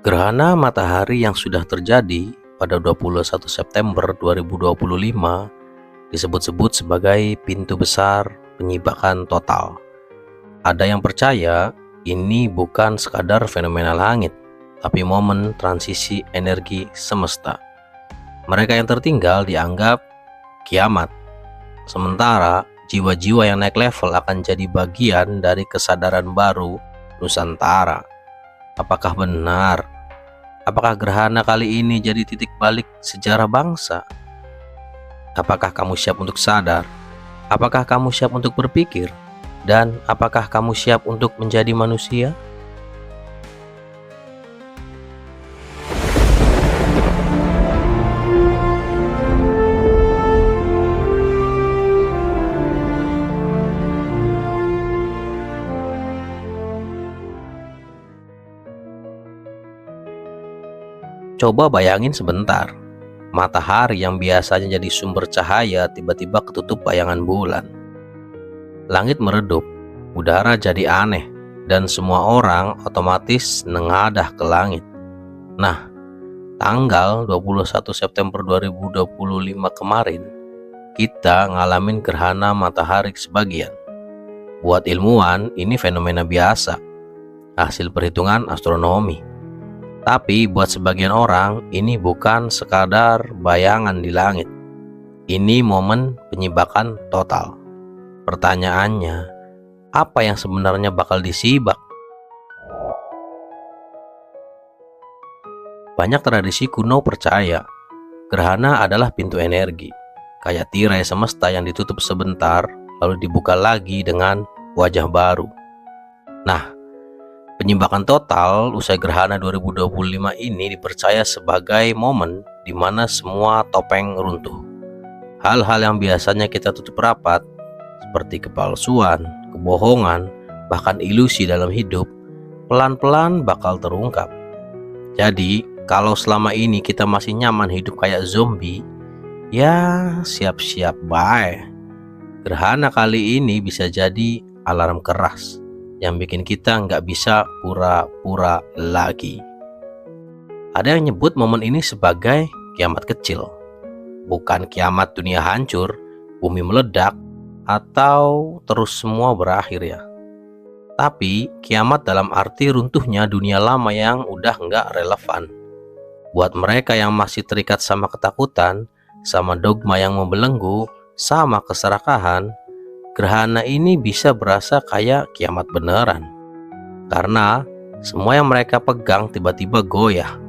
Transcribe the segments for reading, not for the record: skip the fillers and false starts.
Gerhana matahari yang sudah terjadi pada 21 September 2025 disebut-sebut sebagai pintu besar penyibakan total. Ada yang percaya ini bukan sekadar fenomena langit, tapi momen transisi energi semesta. Mereka yang tertinggal dianggap kiamat, sementara jiwa-jiwa yang naik level akan jadi bagian dari kesadaran baru Nusantara. Apakah benar? Apakah gerhana kali ini jadi titik balik sejarah bangsa? Apakah kamu siap untuk sadar? Apakah kamu siap untuk berpikir? Dan apakah kamu siap untuk menjadi manusia? Coba bayangin sebentar, matahari yang biasanya jadi sumber cahaya tiba-tiba ketutup bayangan bulan. Langit meredup, udara jadi aneh, dan semua orang otomatis nengadah ke langit. Nah, tanggal 21 September 2025 kemarin, kita ngalamin gerhana matahari sebagian. Buat ilmuwan, ini fenomena biasa, hasil perhitungan astronomi. Tapi buat sebagian orang, ini bukan sekadar bayangan di langit. Ini momen penyibakan total. Pertanyaannya, apa yang sebenarnya bakal disibak? Banyak tradisi kuno percaya, gerhana adalah pintu energi, kayak tirai semesta yang ditutup sebentar, lalu dibuka lagi dengan wajah baru. Nah, penyibakan total usai gerhana 2025 ini dipercaya sebagai momen di mana semua topeng runtuh. Hal-hal yang biasanya kita tutup rapat, seperti kepalsuan, kebohongan, bahkan ilusi dalam hidup, pelan-pelan bakal terungkap. Jadi, kalau selama ini kita masih nyaman hidup kayak zombie, ya siap-siap bae. Gerhana kali ini bisa jadi alarm keras yang bikin kita nggak bisa pura-pura lagi. Ada yang nyebut momen ini sebagai kiamat kecil. Bukan kiamat dunia hancur, bumi meledak, atau terus semua berakhir ya. Tapi kiamat dalam arti runtuhnya dunia lama yang udah nggak relevan. Buat mereka yang masih terikat sama ketakutan, sama dogma yang membelenggu, sama keserakahan, gerhana ini bisa berasa kayak kiamat beneran. Karena semua yang mereka pegang tiba-tiba goyah.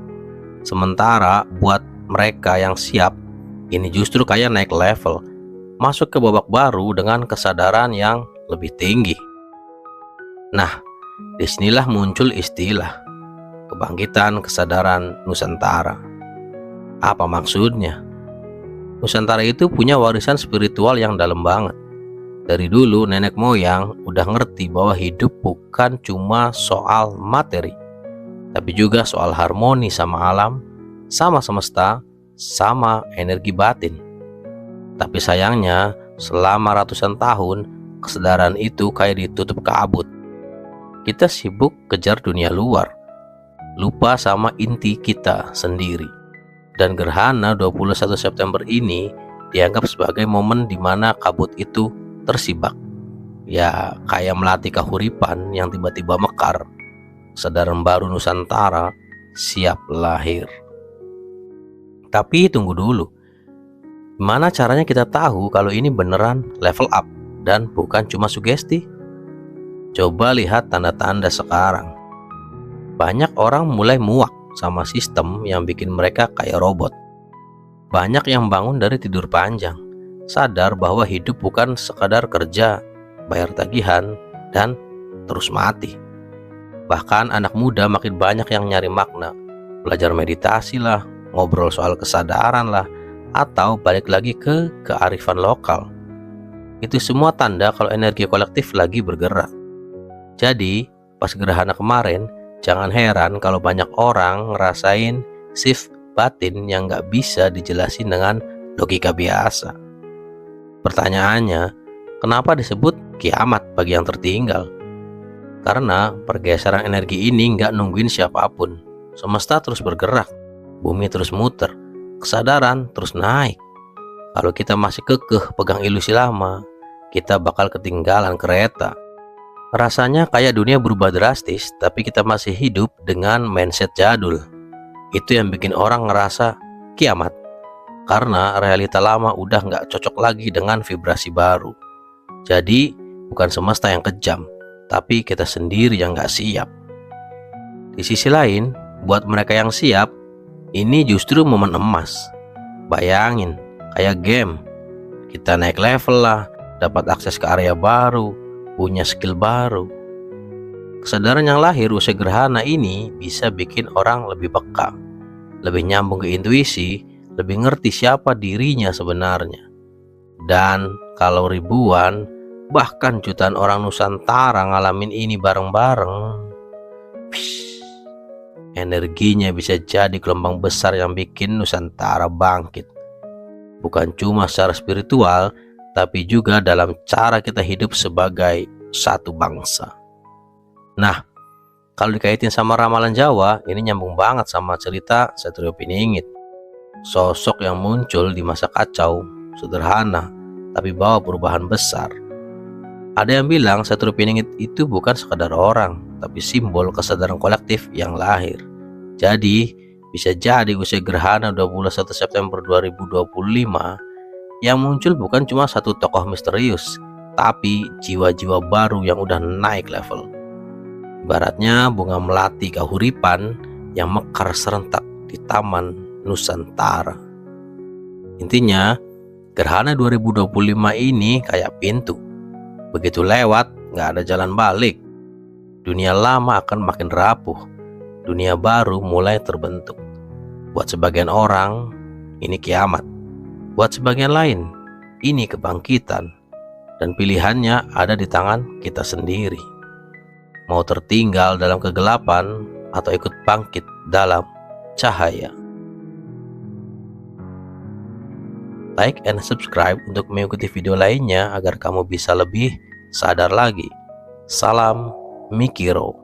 Sementara buat mereka yang siap, ini justru kayak naik level, masuk ke babak baru dengan kesadaran yang lebih tinggi. Nah, disinilah muncul istilah kebangkitan kesadaran Nusantara. Apa maksudnya? Nusantara itu punya warisan spiritual yang dalam banget. Dari dulu nenek moyang udah ngerti bahwa hidup bukan cuma soal materi, tapi juga soal harmoni sama alam, sama semesta, sama energi batin. Tapi sayangnya selama ratusan tahun kesadaran itu kayak ditutup kabut. Kita sibuk kejar dunia luar, lupa sama inti kita sendiri. Dan gerhana 21 September ini dianggap sebagai momen di mana kabut itu tersibak. Ya kayak melati kahuripan yang tiba-tiba mekar. Kesadaran baru Nusantara siap lahir. Tapi tunggu dulu, gimana caranya kita tahu kalau ini beneran level up dan bukan cuma sugesti? Coba lihat tanda-tanda sekarang. Banyak orang mulai muak sama sistem yang bikin mereka kayak robot. Banyak yang bangun dari tidur panjang, sadar bahwa hidup bukan sekadar kerja, bayar tagihan, dan terus mati. Bahkan anak muda makin banyak yang nyari makna, belajar meditasi lah, ngobrol soal kesadaran lah, atau balik lagi ke kearifan lokal. Itu semua tanda kalau energi kolektif lagi bergerak. Jadi, pas gerhana kemarin, jangan heran kalau banyak orang ngerasain shift batin yang gak bisa dijelasin dengan logika biasa. Pertanyaannya, kenapa disebut kiamat bagi yang tertinggal? Karena pergeseran energi ini nggak nungguin siapapun. semesta terus bergerak, bumi terus muter, kesadaran terus naik. Kalau kita masih kekeh pegang ilusi lama, kita bakal ketinggalan kereta. Rasanya kayak dunia berubah drastis, tapi kita masih hidup dengan mindset jadul. Itu yang bikin orang ngerasa kiamat, karena realita lama udah nggak cocok lagi dengan vibrasi baru. Jadi, bukan semesta yang kejam, tapi kita sendiri yang nggak siap. Di sisi lain, buat mereka yang siap, ini justru momen emas. Bayangin, kayak game, kita naik level lah, dapat akses ke area baru, punya skill baru. Kesadaran yang lahir usai gerhana ini bisa bikin orang lebih peka, lebih nyambung ke intuisi, lebih ngerti siapa dirinya sebenarnya. Dan kalau ribuan, bahkan jutaan orang Nusantara ngalamin ini bareng-bareng, energinya bisa jadi gelombang besar yang bikin Nusantara bangkit. Bukan cuma secara spiritual, tapi juga dalam cara kita hidup sebagai satu bangsa. Nah, kalau dikaitin sama ramalan Jawa, ini nyambung banget sama cerita Satrio Piningit. Sosok yang muncul di masa kacau, sederhana, tapi bawa perubahan besar. Ada yang bilang Satrio Piningit itu bukan sekadar orang, tapi simbol kesadaran kolektif yang lahir. Jadi, bisa jadi usai gerhana 21 September 2025, yang muncul bukan cuma satu tokoh misterius, tapi jiwa-jiwa baru yang udah naik level. Ibaratnya bunga melati kahuripan yang mekar serentak di Taman Nusantara. Intinya, gerhana 2025 ini kayak pintu. Begitu lewat, nggak ada jalan balik. Dunia lama akan makin rapuh, dunia baru mulai terbentuk. Buat sebagian orang, ini kiamat. Buat sebagian lain, ini kebangkitan. Dan pilihannya ada di tangan kita sendiri. Mau tertinggal dalam kegelapan atau ikut bangkit dalam cahaya. Like and subscribe untuk mengikuti video lainnya agar kamu bisa lebih sadar lagi. Salam Mikiro.